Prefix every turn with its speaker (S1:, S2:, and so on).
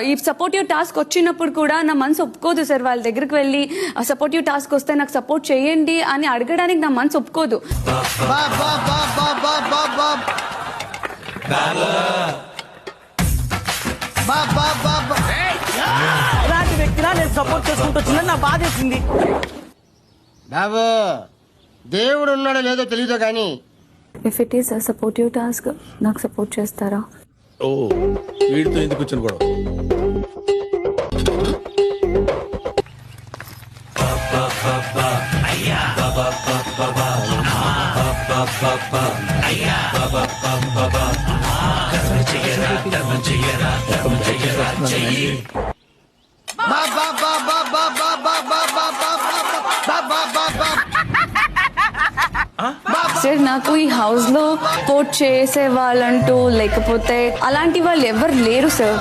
S1: ఈ supportive task వచ్చినప్పుడు కూడా నా మనసు ఒప్పుకోదు సార్. వాళ్ళ దగ్గరికి వెళ్ళి సపోర్టివ్ టాస్క్ వస్తే నాకు సపోర్ట్ చేయండి అని అడగడానికి నా మనసు ఒప్పుకోదు.
S2: ఇలాంటి వ్యక్తిలా నేను సపోర్ట్ చేసుకుంటూ వచ్చిందని నా బాధ వేసింది.
S3: బాబు దేవుడు ఉన్నాడో లేదో తెలియదు కానీ
S1: if it is supportive task నాకు సపోర్ట్ చేస్తారా?
S4: ఓ వీడితో ఎందుకు వచ్చిన గొడవ?
S1: సార్ నాకు ఈ హౌస్ లో సపోర్ట్ చేసే వాళ్ళంటూ లేకపోతే అలాంటి వాళ్ళు ఎవరు లేరు సార్.